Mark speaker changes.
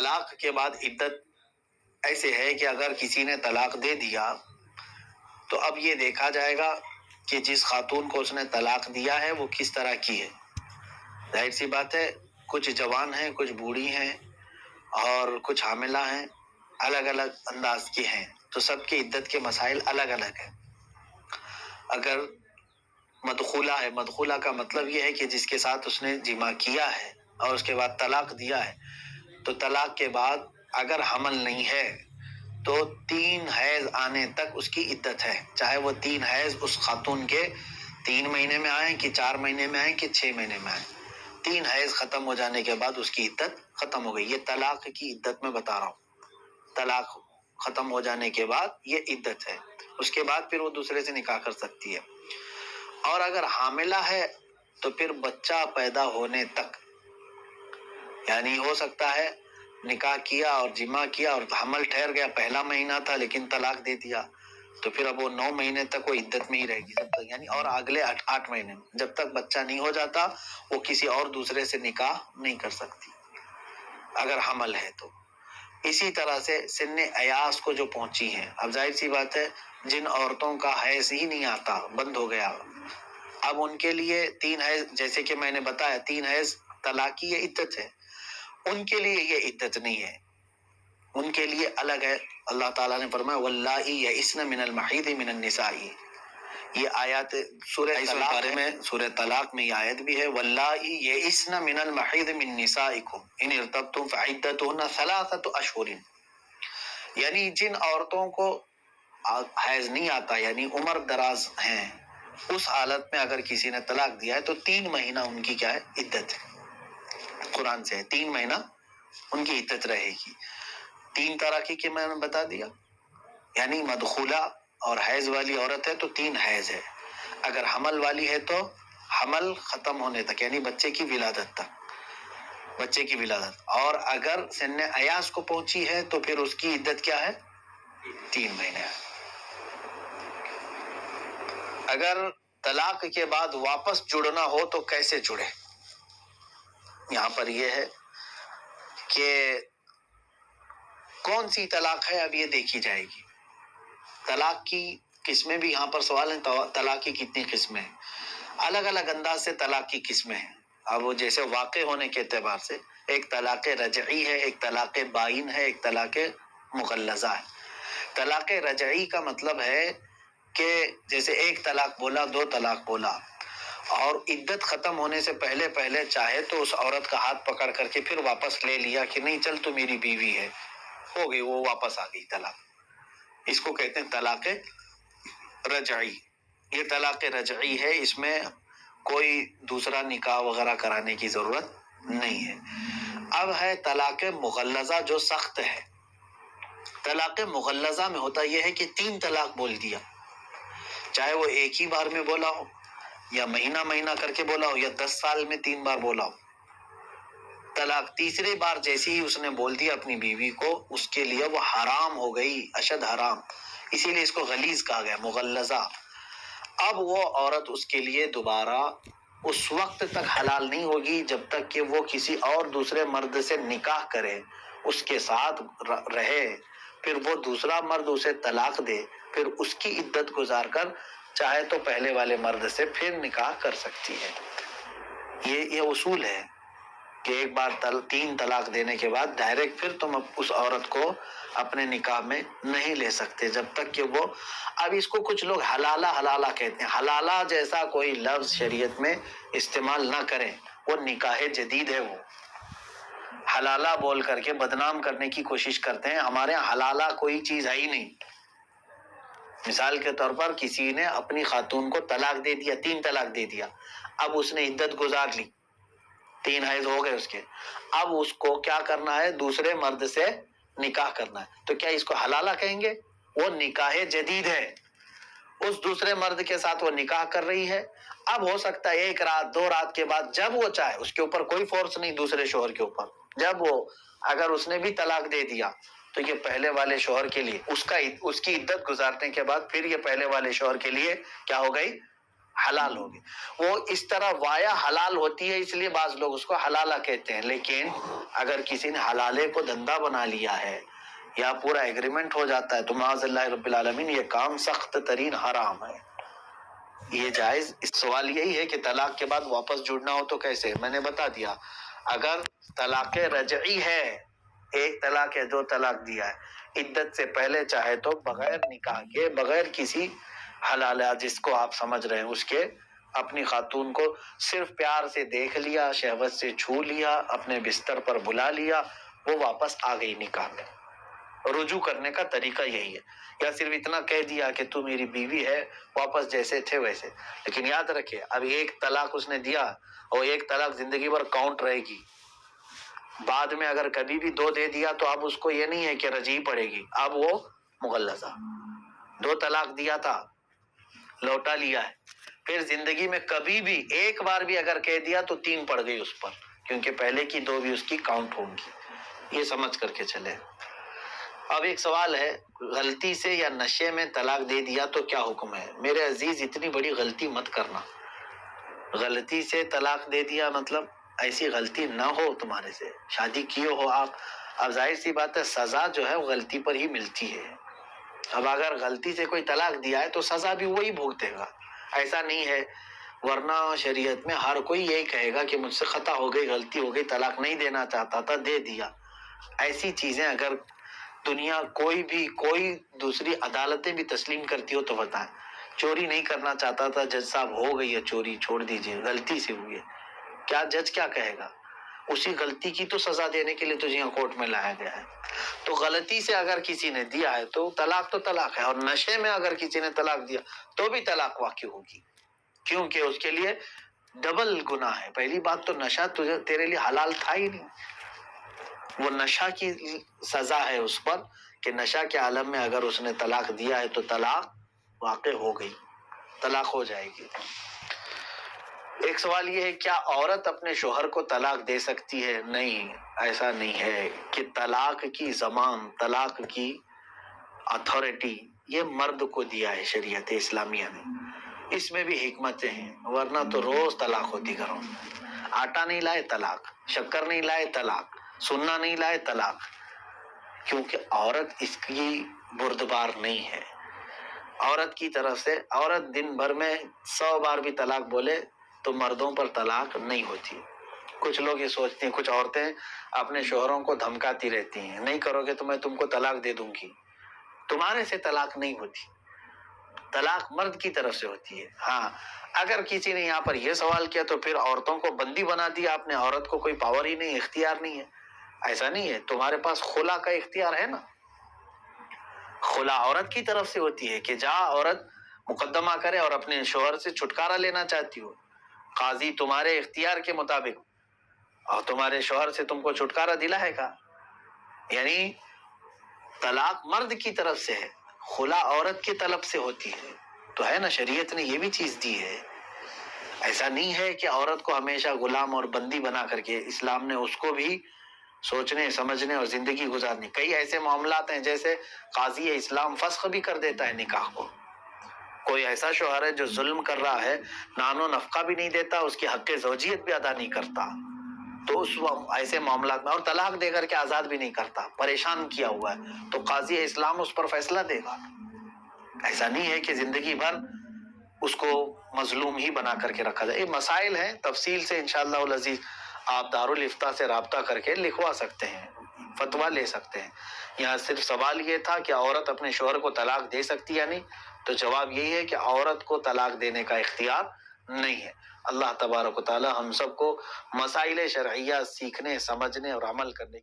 Speaker 1: طلاق کے بعد عدت ایسے ہے کہ اگر کسی نے طلاق دے دیا تو اب یہ دیکھا جائے گا کہ جس خاتون کو اس نے طلاق دیا ہے وہ کس طرح کی ہے. ظاہر سی بات ہے کچھ جوان ہیں، کچھ بوڑھی ہیں اور کچھ حاملہ ہیں، الگ الگ انداز کی ہیں، تو سب کی عدت کے مسائل الگ الگ ہیں. اگر مدخولہ ہے، مدخولہ کا مطلب یہ ہے کہ جس کے ساتھ اس نے جمع کیا ہے اور اس کے بعد طلاق دیا ہے، تو طلاق کے بعد اگر حمل نہیں ہے تو 3 حیض آنے تک اس کی عدت ہے، چاہے وہ 3 حیض اس خاتون کے 3 مہینے میں آئیں کہ 4 مہینے میں آئیں کہ 6 مہینے میں آئیں. 3 حیض ختم ہو جانے کے بعد اس کی عدت ختم ہو گئی. یہ طلاق کی عدت میں بتا رہا ہوں، طلاق ختم ہو جانے کے بعد یہ عدت ہے. اس کے بعد پھر وہ دوسرے سے نکاح کر سکتی ہے. اور اگر حاملہ ہے تو پھر بچہ پیدا ہونے تک، یعنی ہو سکتا ہے نکاح کیا اور جمع کیا اور حمل ٹھہر گیا، پہلا مہینہ تھا لیکن طلاق دے دیا، تو پھر اب وہ 9 مہینے تک وہ عدت میں ہی رہے گی جب تک، یعنی اور اگلے 8 مہینے میں جب تک بچہ نہیں ہو جاتا وہ کسی اور دوسرے سے نکاح نہیں کر سکتی اگر حمل ہے تو. اسی طرح سے سن ایاس کو جو پہنچی ہیں، اب ظاہر سی بات ہے جن عورتوں کا حیض ہی نہیں آتا، بند ہو گیا، اب ان کے لیے 3 حیض، جیسے کہ میں نے بتایا 3 حیض طلاق کی یہ عدت ہے، ان کے لیے یہ عدت نہیں ہے، ان کے لیے الگ ہے. اللہ تعالیٰ نے فرمایا واللائی یئسن من المحیض من النساء، یہ آیات سورہ طلاق میں، سورہ طلاق میں یہ آیت بھی ہے واللائی یئسن من المحیض من نسائکم ان ارتبتم فعدتہن 3 اشہر، یعنی جن عورتوں کو حیض نہیں آتا یعنی عمر دراز ہیں، اس حالت میں اگر کسی نے طلاق دیا ہے تو 3 مہینہ ان کی کیا ہے عدت ہے. قرآن سے 3 مہینہ ان کی عدت رہے گی. 3 طرح کی میں نے بتا دیا، یعنی مدخولہ اور حیض والی عورت ہے تو 3 حیض ہے، اگر حمل والی ہے تو حمل ختم ہونے تک یعنی بچے کی ولادت تک، بچے کی ولادت، اور اگر سن ایاس کو پہنچی ہے تو پھر اس کی عدت کیا ہے 3 مہینے. اگر طلاق کے بعد واپس جڑنا ہو تو کیسے جڑے، یہاں پر یہ ہے کہ کون سی طلاق ہے اب یہ دیکھی جائے گی. طلاق کی قسمیں بھی یہاں پر سوال ہیں، طلاق کی کتنی قسمیں ہیں، الگ الگ انداز سے طلاق کی قسمیں ہیں. اب وہ جیسے واقع ہونے کے اعتبار سے ایک طلاق رجعی ہے، ایک طلاق بائن ہے، ایک طلاق مغلظہ ہے. طلاق رجعی کا مطلب ہے کہ جیسے 1 طلاق بولا، 2 طلاق بولا اور عدت ختم ہونے سے پہلے پہلے چاہے تو اس عورت کا ہاتھ پکڑ کر کے پھر واپس لے لیا کہ نہیں چل تو میری بیوی ہے، ہو گئی، وہ واپس آ گئی طلاق. اس کو کہتے ہیں طلاق رجعی. یہ طلاق رجعی ہے، اس میں کوئی دوسرا نکاح وغیرہ کرانے کی ضرورت نہیں ہے. اب ہے طلاق مغلظہ جو سخت ہے. طلاق مغلظہ میں ہوتا یہ ہے کہ 3 طلاق بول دیا، چاہے وہ ایک ہی بار میں بولا ہو یا مہینہ مہینہ کر کے بولا ہو یا 10 سال میں 3 بار بولا ہو. طلاق تیسری بار جیسے ہی اس نے بول دیا اپنی بیوی کو، اس کے لیے وہ حرام ہو گئی، اشد حرام، اسی لیے اس کو غلیظ کہا گیا، مغلظہ. اب وہ عورت اس کے لیے دوبارہ اس وقت تک حلال نہیں ہوگی جب تک کہ وہ کسی اور دوسرے مرد سے نکاح کرے، اس کے ساتھ رہے، پھر وہ دوسرا مرد اسے طلاق دے، پھر اس کی عدت گزار کر چاہے تو پہلے والے مرد سے پھر نکاح کر سکتی ہے. یہ اصول ہے کہ ایک بار 3 طلاق دینے کے بعد ڈائریکٹ پھر تم اس عورت کو اپنے نکاح میں نہیں لے سکتے جب تک کہ وہ، اب اس کو کچھ لوگ حلالہ حلالہ کہتے ہیں، حلالہ جیسا کوئی لفظ شریعت میں استعمال نہ کریں، وہ نکاح جدید ہے. وہ حلالہ بول کر کے بدنام کرنے کی کوشش کرتے ہیں، ہمارے یہاں حلالہ کوئی چیز ہے ہی نہیں. مثال کے طور پر کسی نے اپنی خاتون کو طلاق دے دیا، 3 طلاق دے دیا، اب اس نے عدت گزار لی، 3 حیض ہو گئے اس کے، اب اس کو کیا کرنا ہے، دوسرے مرد سے نکاح کرنا ہے. تو کیا اس کو حلالہ کہیں گے؟ وہ نکاح جدید ہے، اس دوسرے مرد کے ساتھ وہ نکاح کر رہی ہے. اب ہو سکتا ہے 1 رات 2 رات کے بعد جب وہ چاہے، اس کے اوپر کوئی فورس نہیں دوسرے شوہر کے اوپر، جب وہ اگر اس نے بھی طلاق دے دیا تو یہ پہلے والے شوہر کے لیے اس کی عدت گزارنے کے بعد پھر یہ پہلے والے شوہر کے لیے کیا ہو گئی، حلال ہوگی. وہ اس طرح وایا حلال ہوتی ہے، اس لیے بعض لوگ اس کو حلالہ کہتے ہیں. لیکن اگر کسی نے حلالے کو دھندا بنا لیا ہے یا پورا ایگریمنٹ ہو جاتا ہے تو معاذ اللہ رب العالمین یہ کام سخت ترین حرام ہے. یہ جائز. اس سوال یہی ہے کہ طلاق کے بعد واپس جڑنا ہو تو کیسے؟ میں نے بتا دیا. اگر طلاق رجعی ہے، ایک طلاق ہے، دو طلاق دیا ہے، عدت سے پہلے چاہے تو بغیر نکاح کے، بغیر کسی حلالہ جس کو آپ سمجھ رہے ہیں اس کے، اپنی خاتون کو صرف پیار سے دیکھ لیا، شہوت سے چھو لیا، اپنے بستر پر بلا لیا، وہ واپس آ گئی نکاح میں. رجوع کرنے کا طریقہ یہی ہے. یا صرف اتنا کہہ دیا کہ تو میری بیوی ہے، واپس جیسے تھے ویسے. لیکن یاد رکھے اب ایک طلاق اس نے دیا اور ایک طلاق زندگی بھر کاؤنٹ رہے گی. بعد میں اگر کبھی بھی دو دے دیا تو اب اس کو یہ نہیں ہے کہ رجعی پڑے گی، اب وہ مغلظہ. دو طلاق دیا تھا، لوٹا لیا ہے، پھر زندگی میں کبھی بھی ایک بار بھی اگر کہہ دیا تو تین پڑ گئی اس پر، کیونکہ پہلے کی دو بھی اس کی کاؤنٹ ہوں گی. یہ سمجھ کر کے چلے. اب ایک سوال ہے، غلطی سے یا نشے میں طلاق دے دیا تو کیا حکم ہے؟ میرے عزیز اتنی بڑی غلطی مت کرنا. غلطی سے طلاق دے دیا مطلب ایسی غلطی نہ ہو تمہارے سے، شادی کیے ہو آپ، اب ظاہر سی بات ہے سزا جو ہے وہ غلطی پر ہی ملتی ہے. اب اگر غلطی سے کوئی طلاق دیا ہے تو سزا بھی وہی بھوگتے گا، ایسا نہیں ہے. ورنہ شریعت میں ہر کوئی یہی کہے گا کہ مجھ سے خطا ہو گئی، غلطی ہو گئی، طلاق نہیں دینا چاہتا تھا، دے دیا. ایسی چیزیں اگر دنیا کوئی دوسری عدالتیں بھی تسلیم کرتی ہو تو بتائیں. چوری نہیں کرنا چاہتا تھا جج صاحب، ہو گئی ہے چوری، چھوڑ دیجئے، غلطی سے ہوئی ہے، کیا جج کیا کہے گا؟ اسی غلطی کی تو سزا دینے کے لیے تجھے یہاں کورٹ میں لایا گیا ہے. تو غلطی سے اگر کسی نے دیا ہے تو طلاق ہے. اور نشے میں اگر کسی نے طلاق دیا تو بھی طلاق واقع ہوگی، کیونکہ اس کے لیے ڈبل گناہ ہے. پہلی بات تو نشہ تیرے لیے حلال تھا ہی نہیں، وہ نشہ کی سزا ہے اس پر کہ نشہ کے عالم میں اگر اس نے طلاق دیا ہے تو طلاق واقع ہو گئی، طلاق ہو جائے گی. ایک سوال یہ ہے، کیا عورت اپنے شوہر کو طلاق دے سکتی ہے؟ نہیں، ایسا نہیں ہے کہ طلاق کی زبان، طلاق کی اتھارٹی یہ مرد کو دیا ہے شریعت اسلامیہ نے. اس میں بھی حکمتیں ہیں، ورنہ تو روز طلاق ہوتی گھروں میں. آٹا نہیں لائے طلاق، شکر نہیں لائے طلاق، سننا نہیں لائے طلاق. کیونکہ عورت اس کی بردبار نہیں ہے. عورت کی طرف سے عورت دن بھر میں 100 بار بھی طلاق بولے تو مردوں پر طلاق نہیں ہوتی. کچھ لوگ یہ سوچتے ہیں، کچھ عورتیں اپنے شوہروں کو دھمکاتی رہتی ہیں، نہیں کرو گے تو میں تم کو طلاق دے دوں گی. تمہارے سے طلاق نہیں ہوتی، طلاق مرد کی طرف سے ہوتی ہے. ہاں اگر کسی نے یہاں پر یہ سوال کیا تو پھر عورتوں کو بندی بنا دیا آپ نے، عورت کو کوئی پاور ہی نہیں، اختیار نہیں ہے. ایسا نہیں ہے، تمہارے پاس خلا کا اختیار ہے نا. خلا عورت کی طرف سے ہوتی ہے کہ جہاں عورت مقدمہ کرے اور اپنے شوہر سے چھٹکارا لینا چاہتی ہو، قاضی تمہارے اختیار کے مطابق اور تمہارے شوہر سے تم کو چھٹکارا دلائے گا. یعنی طلاق مرد کی طرف سے ہے، خلا عورت کی طلب سے ہوتی ہے. تو ہے نا، شریعت نے یہ بھی چیز دی ہے. ایسا نہیں ہے کہ عورت کو ہمیشہ غلام اور بندی بنا کر کے، اسلام نے اس کو بھی سوچنے سمجھنے اور زندگی گزارنی. کئی ایسے معاملات ہیں جیسے قاضی اسلام فسخ بھی کر دیتا ہے نکاح کو. کوئی ایسا شوہر ہے جو ظلم کر رہا ہے، نان و نفقہ بھی نہیں دیتا، اس کی حق زوجیت بھی ادا نہیں کرتا، تو اس ایسے معاملات میں، اور طلاق دے کر کے آزاد بھی نہیں کرتا، پریشان کیا ہوا ہے، تو قاضی اسلام اس پر فیصلہ دے گا. ایسا نہیں ہے کہ زندگی بھر اس کو مظلوم ہی بنا کر کے رکھا جائے. یہ مسائل ہیں، تفصیل سے انشاءاللہ العزیز آپ دارالفتاء سے رابطہ کر کے لکھوا سکتے ہیں، فتویٰ لے سکتے ہیں. یہاں صرف سوال یہ تھا کہ عورت اپنے شوہر کو طلاق دے سکتی یا نہیں، تو جواب یہی ہے کہ عورت کو طلاق دینے کا اختیار نہیں ہے. اللہ تبارک و تعالی ہم سب کو مسائل شرعیہ سیکھنے، سمجھنے اور عمل کرنے